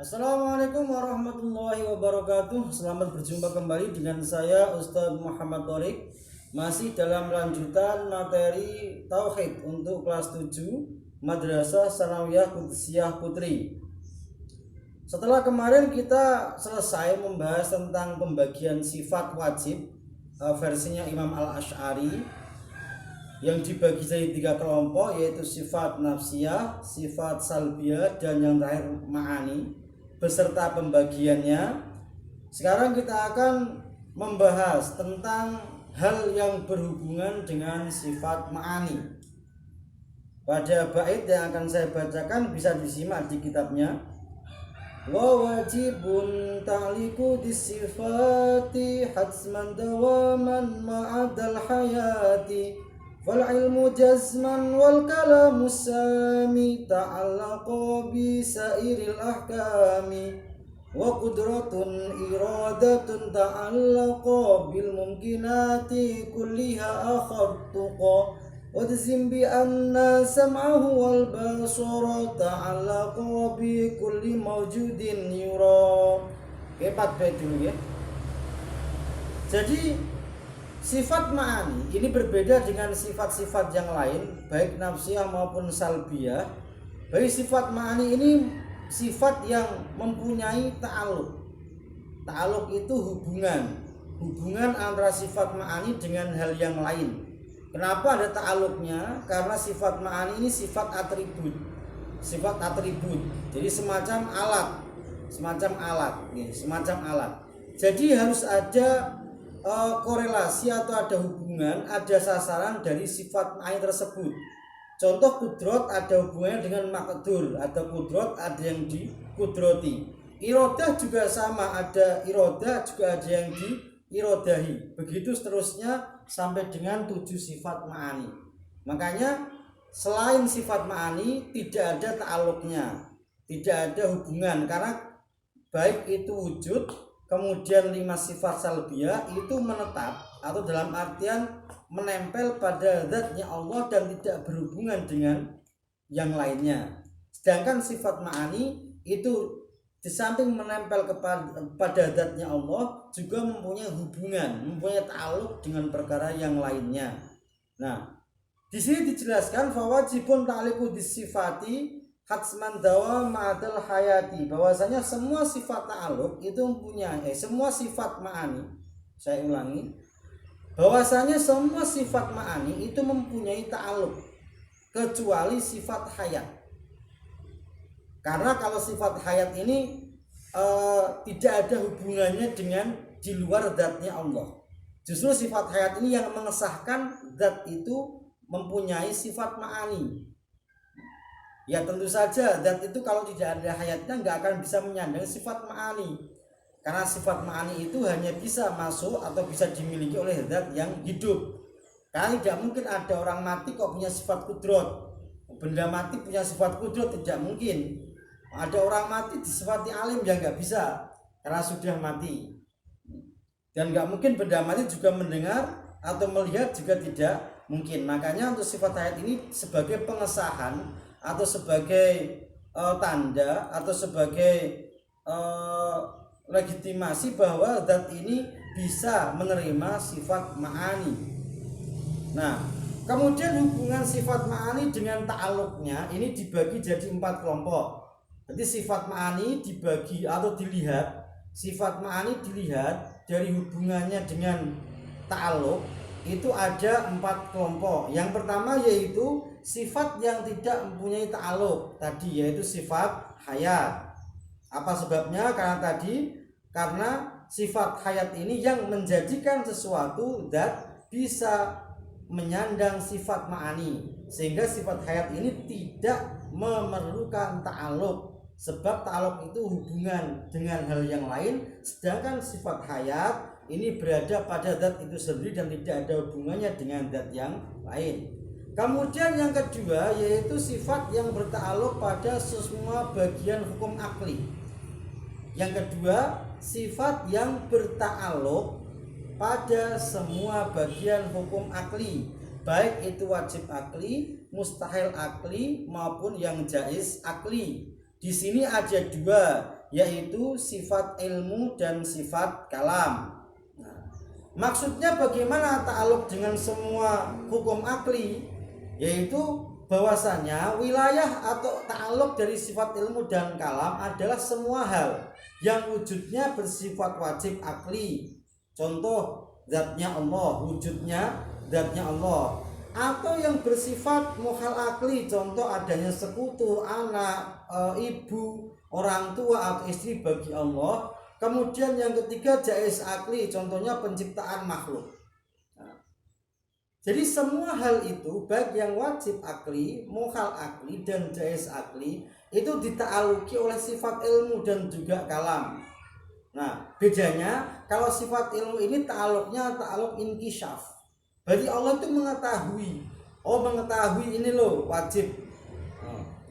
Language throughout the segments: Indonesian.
Assalamualaikum warahmatullahi wabarakatuh. Selamat berjumpa kembali dengan saya Ustadz Muhammad Thorik. Masih dalam lanjutan materi Tauhid untuk kelas 7 Madrasah Sanawiyah Qudsiyah Putri. Setelah kemarin kita selesai membahas tentang pembagian sifat wajib versinya Imam Al-Asy'ari, yang dibagi jadi 3 kelompok, yaitu sifat nafsiyah, sifat salbiyah, dan yang terakhir ma'ani, beserta pembagiannya. Sekarang kita akan membahas tentang hal yang berhubungan dengan sifat ma'ani. Pada bait yang akan saya bacakan bisa disimak di kitabnya. Wa wajibun ta'liku disifati hatsman dawaman ma'adal hayati wal ilmu jazman wal kalamu sami ta'allaqa bi sairil ahkami wa qudratun iradatun ta'allaqa bil mumkinati kulliha akhadtuqa wa tazim bi anna sam'ahu wal basara ta'allaqa bi kulli mawjudin yura. Empat bait dulu ya. Jadi sifat ma'ani ini berbeda dengan sifat-sifat yang lain, baik nafsiyah maupun salbiyah. Baik sifat ma'ani ini sifat yang mempunyai ta'aluk. Ta'aluk itu hubungan antara sifat ma'ani dengan hal yang lain. Kenapa ada ta'aluknya? Karena sifat ma'ani ini sifat atribut. Jadi semacam alat. Jadi harus ada korelasi atau ada hubungan, ada sasaran dari sifat ma'ani tersebut. Contoh kudrot ada hubungannya dengan makdur, ada kudrot ada yang dikudroti. Irodah juga sama, ada irodah juga ada yang diirodahi. Begitu seterusnya sampai dengan 7 sifat ma'ani. Makanya selain sifat ma'ani tidak ada ta'aluknya, tidak ada hubungan, karena baik itu wujud, kemudian 5 sifat salbiyah itu menetap atau dalam artian menempel pada zatnya Allah dan tidak berhubungan dengan yang lainnya. Sedangkan sifat ma'ani itu di samping menempel kepada zatnya Allah juga mempunyai hubungan, mempunyai ta'aluk dengan perkara yang lainnya. Nah, di sini dijelaskan fawajibun ta'liqu disifati hatsman dawa ma'adal hayati, bahwasanya semua sifat ta'aluk itu mempunyai semua sifat ma'ani. Saya ulangi, bahwasanya semua sifat ma'ani itu mempunyai ta'aluk kecuali sifat hayat. Karena kalau sifat hayat ini tidak ada hubungannya dengan di luar zatnya Allah. Justru sifat hayat ini yang mengesahkan zat itu mempunyai sifat ma'ani. Ya tentu saja zat itu kalau tidak ada hayatnya nggak akan bisa menyandang sifat ma'ani. Karena sifat ma'ani itu hanya bisa masuk atau bisa dimiliki oleh zat yang hidup. Karena tidak mungkin ada orang mati kok punya sifat kudrot. Benda mati punya sifat kudrot, tidak mungkin. Ada orang mati disifati alim, ya nggak bisa karena sudah mati. Dan nggak mungkin benda mati juga mendengar atau melihat, juga tidak mungkin. Makanya untuk sifat hayat ini sebagai pengesahan atau sebagai tanda atau sebagai legitimasi bahwa zat ini bisa menerima sifat ma'ani. Nah, kemudian hubungan sifat ma'ani dengan ta'aluknya ini dibagi jadi 4 kelompok. Jadi sifat ma'ani dibagi atau dilihat, sifat ma'ani dilihat dari hubungannya dengan ta'aluk itu ada 4 kelompok. Yang pertama yaitu sifat yang tidak mempunyai ta'aluk tadi, yaitu sifat hayat. Apa sebabnya? Karena sifat hayat ini yang menjadikan sesuatu zat bisa menyandang sifat ma'ani, sehingga sifat hayat ini tidak memerlukan ta'aluk. Sebab ta'aluk itu hubungan dengan hal yang lain, sedangkan sifat hayat ini berada pada zat itu sendiri dan tidak ada hubungannya dengan zat yang lain. Kemudian yang kedua yaitu sifat yang berta'aluk pada semua bagian hukum akli. Yang kedua, sifat yang berta'aluk pada semua bagian hukum akli, baik itu wajib akli, mustahil akli maupun yang jaiz akli. Di sini ada 2, yaitu sifat ilmu dan sifat kalam. Nah, maksudnya bagaimana ta'aluk dengan semua hukum akli, yaitu bahwasanya wilayah atau ta'aluk dari sifat ilmu dan kalam adalah semua hal yang wujudnya bersifat wajib akli. Contoh, zatnya Allah, wujudnya zatnya Allah. Atau yang bersifat muhal akli, contoh adanya sekutu, anak, ibu, orang tua atau istri bagi Allah. Kemudian yang ketiga jaiz akli, contohnya penciptaan makhluk. Jadi semua hal itu baik yang wajib akli, muhal akli dan jaiz akli itu dita'aluki oleh sifat ilmu dan juga kalam. Nah, bedanya kalau sifat ilmu ini ta'aluknya ta'aluk inkisyaf. Berarti Allah itu mengetahui. Oh, mengetahui ini loh wajib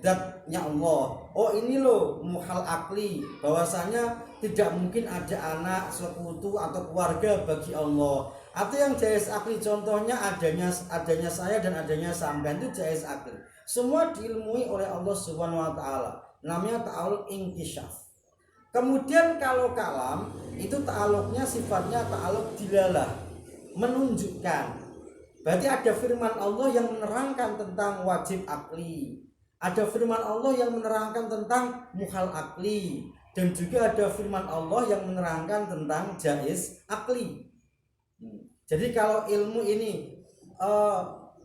zatnya Allah. Oh, ini loh muhal akli, bahwasanya tidak mungkin ada anak, sekutu atau keluarga bagi Allah. Atau yang jaiz akli, contohnya adanya saya dan adanya sampean, itu jaiz akli. Semua diilmui oleh Allah Subhanahu wa taala. Namanya ta'aluk inkisyaf. Kemudian kalau kalam itu ta'aluknya sifatnya ta'aluk dilalah, menunjukkan. Berarti ada firman Allah yang menerangkan tentang wajib akli, ada firman Allah yang menerangkan tentang muhal akli, dan juga ada firman Allah yang menerangkan tentang jaiz akli. Jadi kalau ilmu ini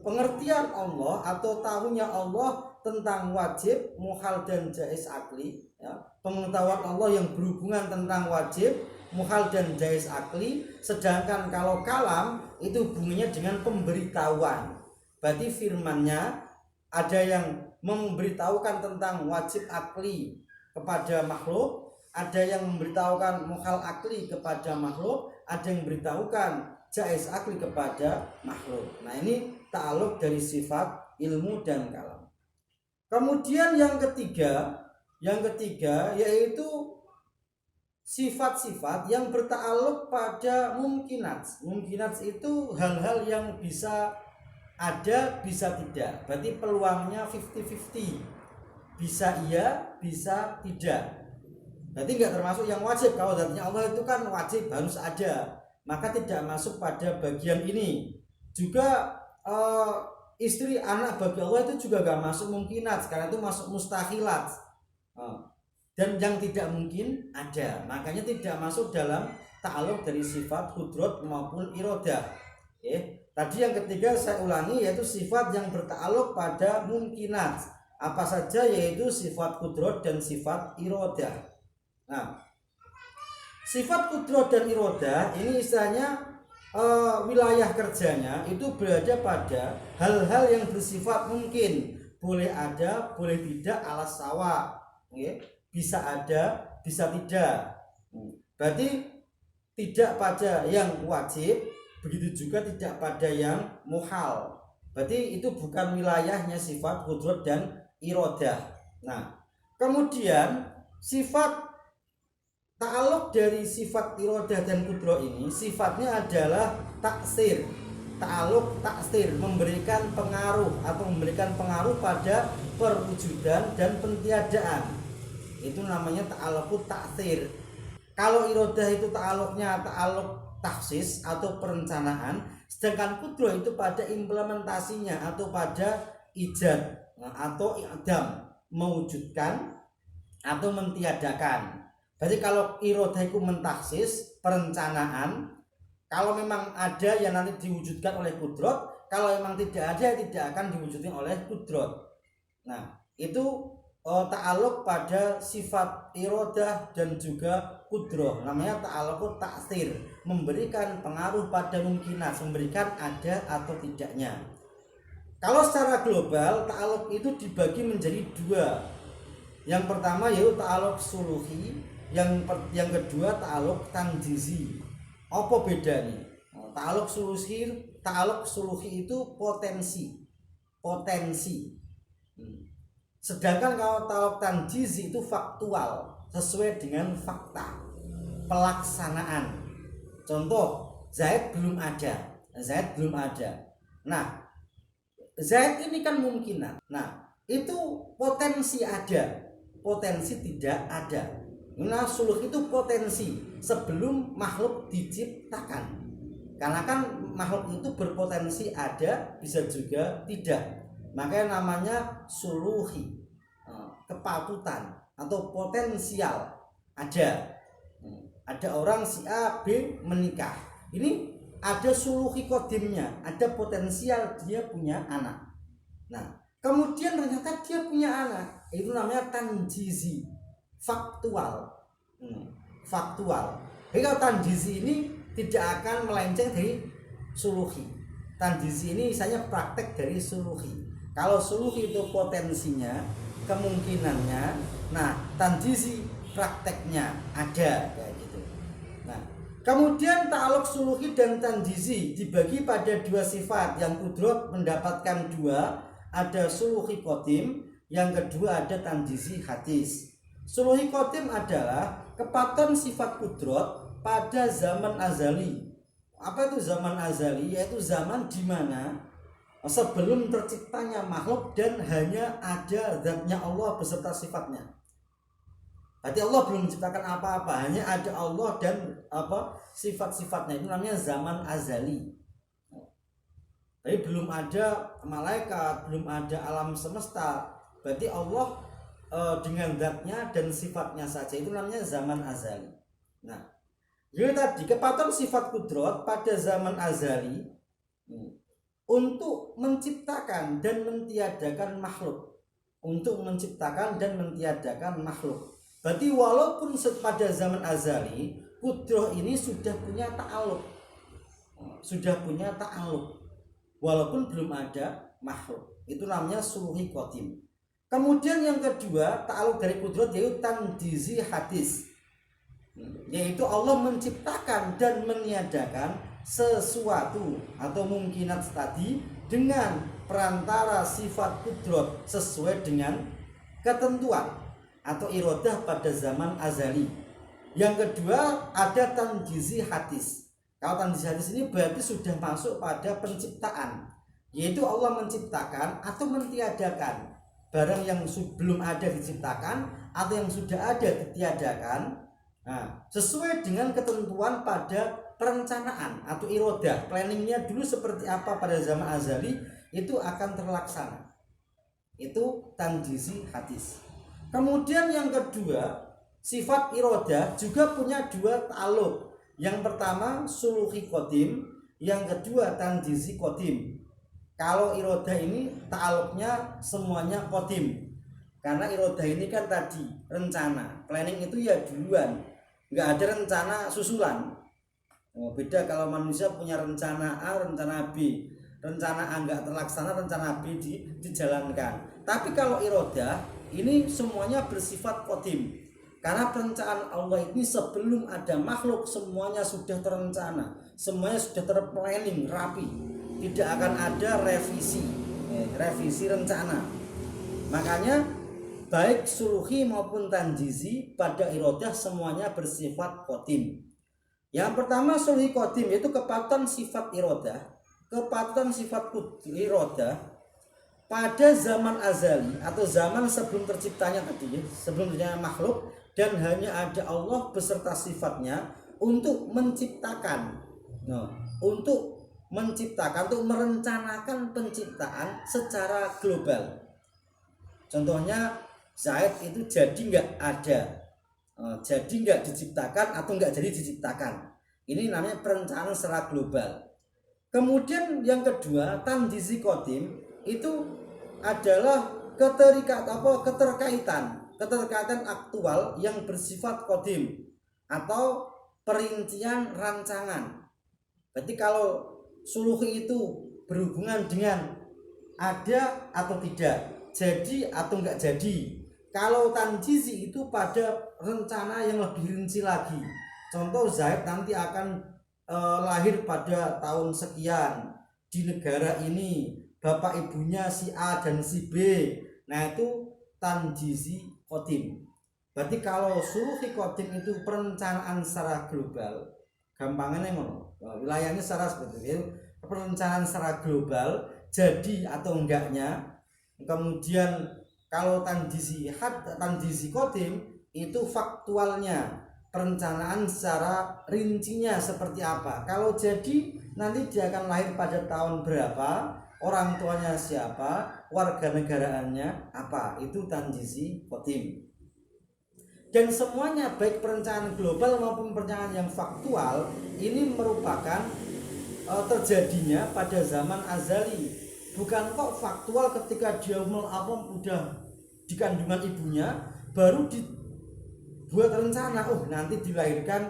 pengertian Allah atau tahunya Allah tentang wajib, muhal dan jaiz akli, ya, pengetahuan Allah yang berhubungan tentang wajib, muhal dan jaiz akli. Sedangkan kalau kalam itu hubungannya dengan pemberitahuan. Berarti firmannya ada yang memberitahukan tentang wajib akli kepada makhluk, ada yang memberitahukan muhal akli kepada makhluk, ada yang memberitahukan jaiz akli kepada makhluk. Nah, ini ta'aluk dari sifat ilmu dan kalam. Kemudian yang ketiga yaitu sifat-sifat yang berta'aluk pada mungkinat. Mungkinat itu hal-hal yang bisa ada, bisa tidak. Berarti peluangnya 50-50. Bisa iya, bisa tidak. Berarti nggak termasuk yang wajib. Kalau zatnya Allah itu kan wajib, harus ada, maka tidak masuk pada bagian ini. Juga istri, anak bagi Allah itu juga gak masuk mungkinat, karena itu masuk mustahilat. Dan yang tidak mungkin ada, makanya tidak masuk dalam ta'aluk dari sifat kudrat maupun irodah. Tadi yang ketiga saya ulangi, yaitu sifat yang berta'aluk pada mungkinat. Apa saja? Yaitu sifat kudrat dan sifat irodah. Nah, sifat kudrat dan irodah ini istilahnya wilayah kerjanya itu berada pada hal-hal yang bersifat mungkin, boleh ada, boleh tidak, alas sawa, bisa ada, bisa tidak. Berarti tidak pada yang wajib, begitu juga tidak pada yang muhal. Berarti itu bukan wilayahnya sifat kudrat dan irodah. Nah, kemudian sifat ta'aluk dari sifat irodah dan kudroh ini sifatnya adalah taksir. Ta'aluk taksir, memberikan pengaruh atau memberikan pengaruh pada perwujudan dan pentiadaan. Itu namanya ta'aluk taksir. Kalau irodah itu ta'aluknya ta'aluk taksis atau perencanaan, sedangkan kudroh itu pada implementasinya atau pada ijad atau i'dam, mewujudkan atau mentiadakan. Jadi kalau irodah itu mentaksis, perencanaan, kalau memang ada yang nanti diwujudkan oleh kudrot, kalau memang tidak ada tidak akan diwujudkan oleh kudrot. Nah, itu ta'aluk pada sifat irodah dan juga kudroh, namanya ta'aluk taksir, memberikan pengaruh pada mungkinat, memberikan ada atau tidaknya. Kalau secara global ta'aluk itu dibagi menjadi dua. Yang pertama yaitu ta'aluk suluhi, yang kedua ta'aluk tanjizi. Apa bedanya? Ta'aluk suluhi itu potensi. Sedangkan kalau ta'aluk tanjizi itu faktual, sesuai dengan fakta, pelaksanaan. Contoh, Zaid belum ada. Nah, Zaid ini kan mungkinan. Nah, itu potensi ada, potensi tidak ada. Nah, suluh itu potensi sebelum makhluk diciptakan. Karena kan makhluk itu berpotensi ada, bisa juga tidak. Makanya namanya suluhi, kepatutan atau potensial ada. Ada orang si A B menikah. Ini ada suluhi kodimnya, ada potensial dia punya anak. Nah, kemudian ternyata dia punya anak, itu namanya tanjizi, faktual. Faktual. Jadi kalau tanjizi ini tidak akan melenceng dari suluhi. Tanjizi ini misalnya praktek dari suluhi. Kalau suluhi itu potensinya, kemungkinannya, nah tanjizi prakteknya ada kayak gitu. Nah, kemudian ta'aluk suluhi dan tanjizi dibagi pada dua sifat. Yang kudrot mendapatkan dua, ada suluhi kodim, yang kedua ada tanjizi hadis. Suluhi kodim adalah kepatuhan sifat kudrot pada zaman azali. Apa itu zaman azali? Yaitu zaman di mana sebelum terciptanya makhluk dan hanya ada zatnya Allah beserta sifatnya. Berarti Allah belum menciptakan apa-apa, hanya ada Allah dan sifat-sifatnya. Itu namanya zaman azali. Jadi belum ada malaikat, belum ada alam semesta. Berarti Allah dengan zatnya dan sifatnya saja, itu namanya zaman azali. Nah, jadi tadi kepatuhan sifat kudrot pada zaman azali untuk menciptakan dan mentiadakan makhluk. Untuk menciptakan dan mentiadakan makhluk. Berarti walaupun pada zaman azali kudroh ini sudah punya ta'aluk. Sudah punya ta'aluk walaupun belum ada makhluk. Itu namanya suluhi qadim. Kemudian yang kedua, ta'aluk dari kudrot yaitu tanjizi hadis. Yaitu Allah menciptakan dan meniadakan sesuatu atau mungkinat tadi dengan perantara sifat kudrot sesuai dengan ketentuan atau irodah pada zaman azali. Yang kedua ada tanjizi hadis. Kalau tanjizi hadis ini berarti sudah masuk pada penciptaan, yaitu Allah menciptakan atau mentiadakan barang yang belum ada diciptakan atau yang sudah ada ditiadakan. Nah, sesuai dengan ketentuan pada perencanaan atau irodah, planningnya dulu seperti apa pada zaman azali itu akan terlaksana. Itu tanjizi hadis. Kemudian yang kedua, sifat irodah juga punya dua ta'aluk. Yang pertama suluhi qadim, yang kedua tanjizi qadim. Kalau irodah ini ta'aluknya semuanya qadim. Karena irodah ini kan tadi rencana, planning itu ya duluan, nggak ada rencana susulan. Beda kalau manusia punya rencana A, rencana B, rencana A nggak terlaksana, rencana B dijalankan. Tapi kalau irodah ini semuanya bersifat qadim. Karena perencanaan Allah ini sebelum ada makhluk semuanya sudah terencana, semuanya sudah terplanning rapi. Tidak akan ada revisi rencana. Makanya baik suluhi maupun tanjizi pada irodah semuanya bersifat qadim. Yang pertama suluhi qadim yaitu kepatuhan sifat irodah, kepatuhan sifat irodah pada zaman azali atau zaman sebelum terciptanya tadi, sebelum terciptanya makhluk dan hanya ada Allah beserta sifatnya untuk menciptakan. Untuk merencanakan penciptaan secara global. Contohnya Zaid itu jadi nggak ada, jadi nggak diciptakan atau nggak jadi diciptakan. Ini namanya perencanaan secara global. Kemudian yang kedua tanjizi qadim itu adalah keterkaitan aktual yang bersifat qadim atau perincian rancangan. Berarti kalau suluhi itu berhubungan dengan ada atau tidak, jadi atau enggak jadi. Kalau tanjizi itu pada rencana yang lebih rinci lagi. Contoh Zaid nanti akan lahir pada tahun sekian di negara ini, bapak ibunya si A dan si B. Nah itu tanjizi qadim. Berarti kalau suluhi qadim itu perencanaan secara global, gampangnya wilayahnya secara seperti itu, perencanaan secara global jadi atau enggaknya. Kemudian kalau tanjizi qadim itu faktualnya, perencanaan secara rincinya seperti apa. Kalau jadi nanti dia akan lahir pada tahun berapa, orang tuanya siapa, warga negaraannya apa, itu tanjizi qadim. Dan semuanya baik perencanaan global maupun perencanaan yang faktual ini merupakan terjadinya pada zaman azali. Bukan kok faktual ketika dia udah di kandungan ibunya baru dibuat rencana, oh nanti dilahirkan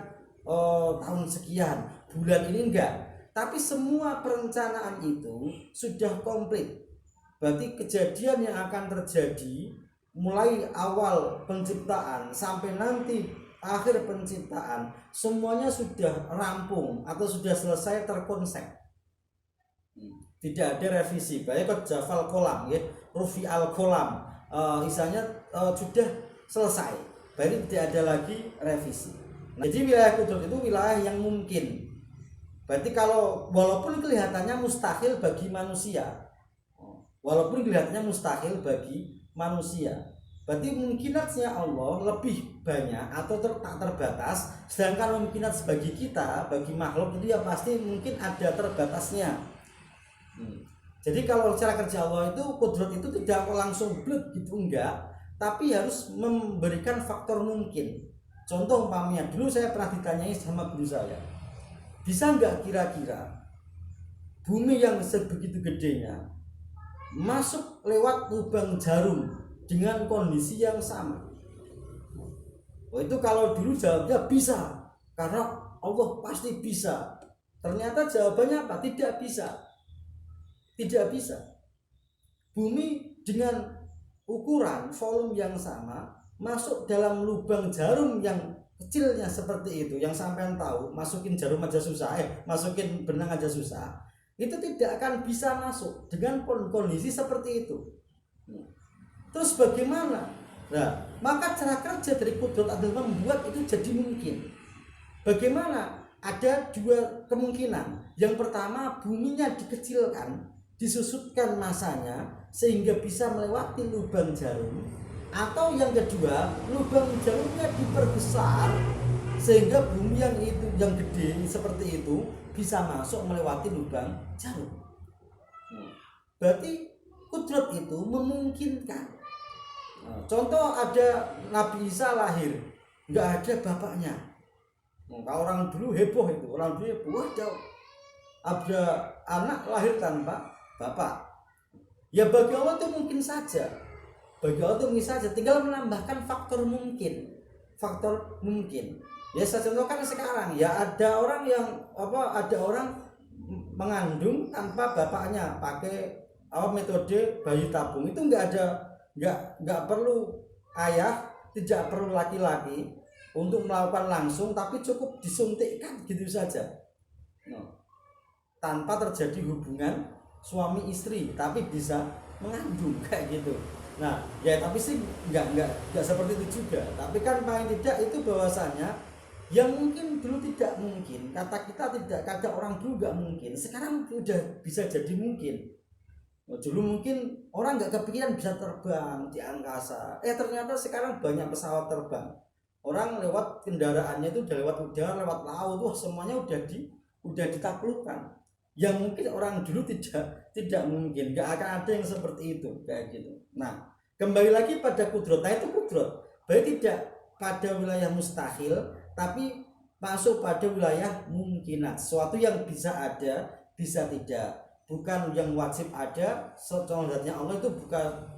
tahun sekian, bulan ini, enggak. Tapi semua perencanaan itu sudah komplit. Berarti kejadian yang akan terjadi mulai awal penciptaan sampai nanti akhir penciptaan semuanya sudah rampung atau sudah selesai terkonsep. Tidak ada revisi. Baik kok jafal kolam ya, rufi al kolam, misalnya sudah selesai. Baik tidak ada lagi revisi. Nah, jadi wilayah kudrat itu wilayah yang mungkin. Berarti kalau walaupun kelihatannya mustahil bagi manusia, berarti mungkinatnya Allah lebih banyak atau tak terbatas, sedangkan mungkinat bagi kita, bagi makhluk itu ya pasti mungkin ada terbatasnya. Jadi kalau cara kerja Allah itu, kudrat itu tidak langsung blek gitu, enggak, tapi harus memberikan faktor mungkin. Contoh umpamanya, dulu saya pernah ditanyai sama guru saya, bisa enggak kira-kira bumi yang sebegitu gedenya masuk lewat lubang jarum dengan kondisi yang sama? Oh, itu kalau dulu jawabnya bisa, karena Allah pasti bisa. Ternyata jawabannya apa? Tidak bisa. Bumi dengan ukuran volume yang sama masuk dalam lubang jarum yang kecilnya seperti itu, yang sampean tahu, masukin jarum aja susah, masukin benang aja susah, itu tidak akan bisa masuk dengan kondisi seperti itu. Terus bagaimana? Nah, maka cara kerja dari kudrat adalah membuat itu jadi mungkin. Bagaimana? Ada dua kemungkinan. Yang pertama, buminya dikecilkan, disusutkan masanya sehingga bisa melewati lubang jarum. Atau yang kedua, lubang jarumnya diperbesar sehingga bumi yang gede seperti itu bisa masuk melewati lubang jarum. Berarti kudrat itu memungkinkan. Contoh ada Nabi Isa lahir, nggak ada bapaknya. Kalau orang dulu heboh itu, ada anak lahir tanpa bapak. Ya bagi Allah itu mungkin saja. Tinggal menambahkan faktor mungkin. Ya saya contohkan sekarang, ya ada orang mengandung tanpa bapaknya, pakai metode bayi tabung. Itu nggak perlu ayah, tidak perlu laki-laki untuk melakukan langsung, tapi cukup disuntikkan gitu saja, tanpa terjadi hubungan suami istri, tapi bisa mengandung kayak gitu. Nah ya tapi sih nggak seperti itu juga, tapi kan paling tidak itu bahwasanya yang mungkin dulu tidak mungkin, kata orang dulu nggak mungkin, sekarang sudah bisa jadi mungkin. Dulu mungkin orang nggak kepikiran bisa terbang di angkasa, ternyata sekarang banyak pesawat terbang. Orang lewat kendaraannya itu udah lewat udara, lewat laut, semuanya udah ditaklukkan. Yang mungkin orang dulu tidak mungkin, nggak akan ada yang seperti itu kayak gitu. Nah kembali lagi pada kudrat, itu kudrat berarti tidak pada wilayah mustahil, tapi masuk pada wilayah mungkinat, sesuatu yang bisa ada, bisa tidak. Bukan yang wajib ada, contohnya Allah itu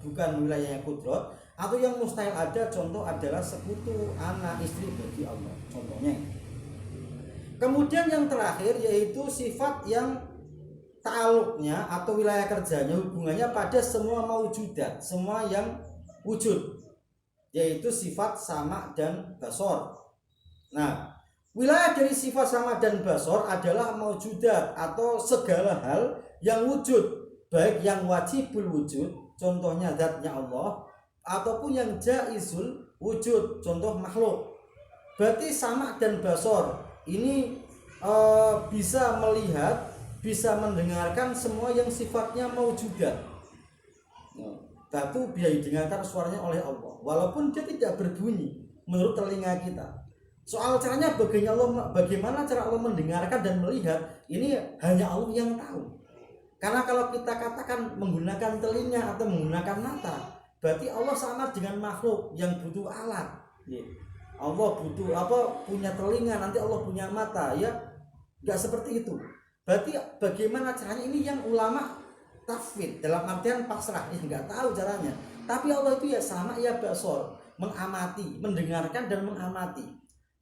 bukan wilayahnya kudrat, atau yang mustahil ada, contoh adalah sekutu anak istri bagi Allah, contohnya. Kemudian yang terakhir yaitu sifat yang ta'aluknya atau wilayah kerjanya, hubungannya pada semua maujudat, semua yang wujud, yaitu sifat sama dan basor. Nah, wilayah dari sifat sama dan basor adalah maujudat atau segala hal yang wujud, baik yang wajibul wujud, contohnya zatnya Allah, ataupun yang jaizul wujud, contoh makhluk. Berarti sama dan basor ini bisa melihat, bisa mendengarkan semua yang sifatnya maujudat. Batu bisa didengarkan suaranya oleh Allah walaupun dia tidak berbunyi, menurut telinga kita. Soal caranya bagaimana cara Allah mendengarkan dan melihat, ini hanya Allah yang tahu. Karena kalau kita katakan menggunakan telinga atau menggunakan mata, berarti Allah sama dengan makhluk yang butuh alat. Allah butuh punya telinga, nanti Allah punya mata, ya nggak seperti itu. Berarti bagaimana caranya, ini yang ulama tafwid dalam artian pasrah, ya nggak tahu caranya. Tapi Allah itu ya sama, ya basor, mengamati, mendengarkan dan mengamati.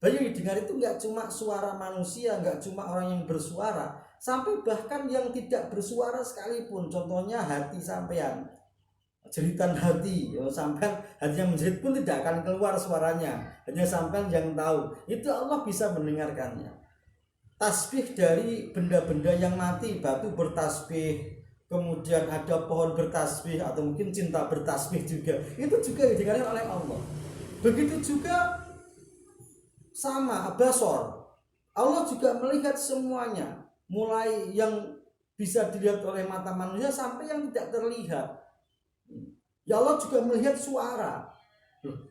Bahwa yang didengar itu nggak cuma suara manusia, nggak cuma orang yang bersuara, sampai bahkan yang tidak bersuara sekalipun. Contohnya hati sampean, jeritan hati, sampean hati yang menjerit pun tidak akan keluar suaranya, hanya sampean yang tahu. Itu Allah bisa mendengarkannya. Tasbih dari benda-benda yang mati, batu bertasbih, kemudian ada pohon bertasbih, atau mungkin cinta bertasbih juga, itu juga didengarkan oleh Allah. Begitu juga sama basor, Allah juga melihat semuanya, mulai yang bisa dilihat oleh mata manusia sampai yang tidak terlihat. Ya Allah juga melihat suara.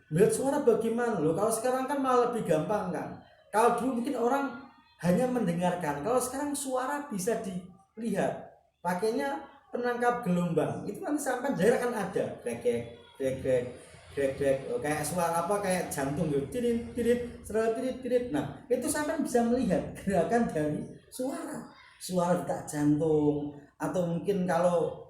Melihat suara bagaimana loh? Kalau sekarang kan malah lebih gampang kan. Kalau dulu mungkin orang hanya mendengarkan, kalau sekarang suara bisa dilihat. Pakainya penangkap gelombang, itu nanti sampai jarak kan ada, grek kayak suara kayak jantung gitu, tirit. Nah itu sampai bisa melihat gerakan dari suara detak jantung, atau mungkin kalau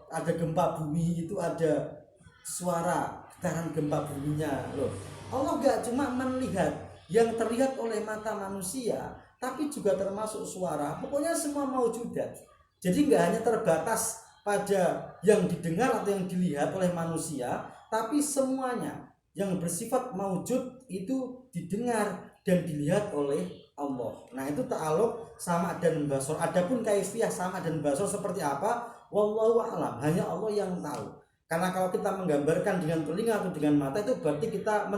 ada gempa bumi itu ada suara getaran gempa buminya loh. Allah gak cuma melihat yang terlihat oleh mata manusia, tapi juga termasuk suara, pokoknya semua maujudat. Jadi nggak hanya terbatas pada yang didengar atau yang dilihat oleh manusia, tapi semuanya yang bersifat maujud itu didengar dan dilihat oleh Allah. Nah itu ta'aluk sama dan basor. Adapun kaifiyah sama dan basor seperti apa, wallahu a'lam, hanya Allah yang tahu. Karena kalau kita menggambarkan dengan telinga atau dengan mata, itu berarti kita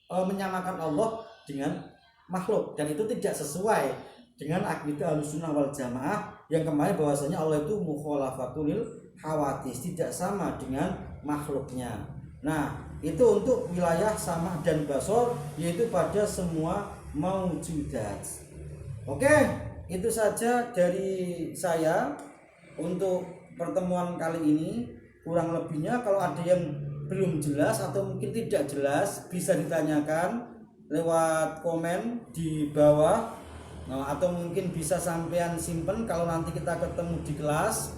menyamakan Allah dengan makhluk, dan itu tidak sesuai dengan akidah Ahlussunnah wal Jamaah yang kemarin bahwasanya Allah itu mukhalafatul hawadits, tidak sama dengan makhluknya. Nah itu untuk wilayah sama dan basor, yaitu pada semua maujudat. Oke, itu saja dari saya untuk pertemuan kali ini. Kurang lebihnya kalau ada yang belum jelas atau mungkin tidak jelas, bisa ditanyakan lewat komen di bawah. Nah, atau mungkin bisa sampean simpen kalau nanti kita ketemu di kelas.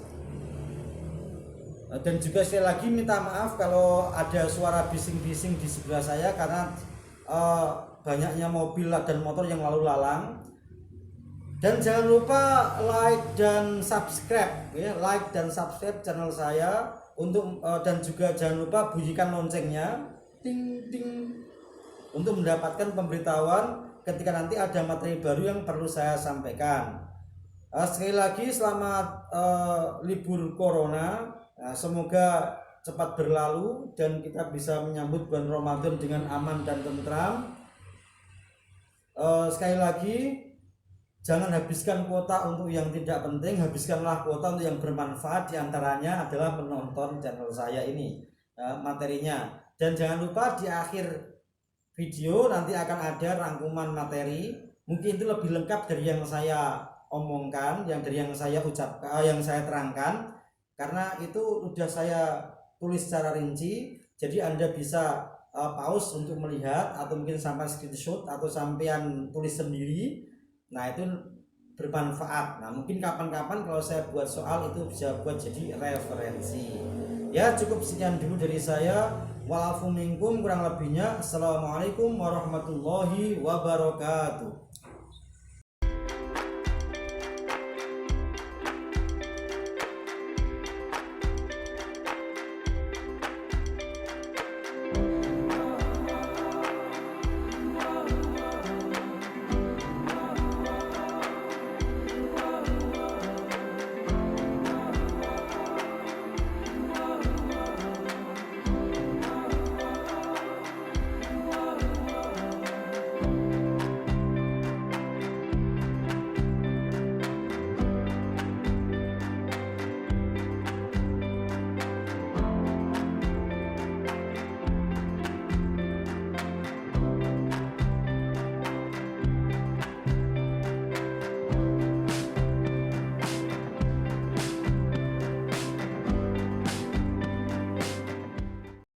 Dan juga sekali lagi minta maaf kalau ada suara bising-bising di sebelah saya, karena banyaknya mobil dan motor yang lalu lalang. Dan jangan lupa like dan subscribe, ya, like dan subscribe channel saya untuk dan juga jangan lupa bunyikan loncengnya, ting ting, untuk mendapatkan pemberitahuan ketika nanti ada materi baru yang perlu saya sampaikan. Sekali lagi selamat libur corona, semoga cepat berlalu dan kita bisa menyambut bulan Ramadan dengan aman dan tentram. Sekali lagi, jangan habiskan kuota untuk yang tidak penting, habiskanlah kuota untuk yang bermanfaat. Diantaranya adalah menonton channel saya ini materinya. Dan jangan lupa di akhir video nanti akan ada rangkuman materi, mungkin itu lebih lengkap dari yang saya omongkan, yang dari yang saya ucapkan, yang saya terangkan, karena itu sudah saya tulis secara rinci. Jadi Anda bisa pause untuk melihat, atau mungkin sampai screenshot atau sampean tulis sendiri. Nah itu bermanfaat. Nah mungkin kapan-kapan kalau saya buat soal itu bisa buat jadi referensi. Ya cukup sekian dulu dari saya. Wa'afu minkum, kurang lebihnya. Assalamualaikum warahmatullahi wabarakatuh.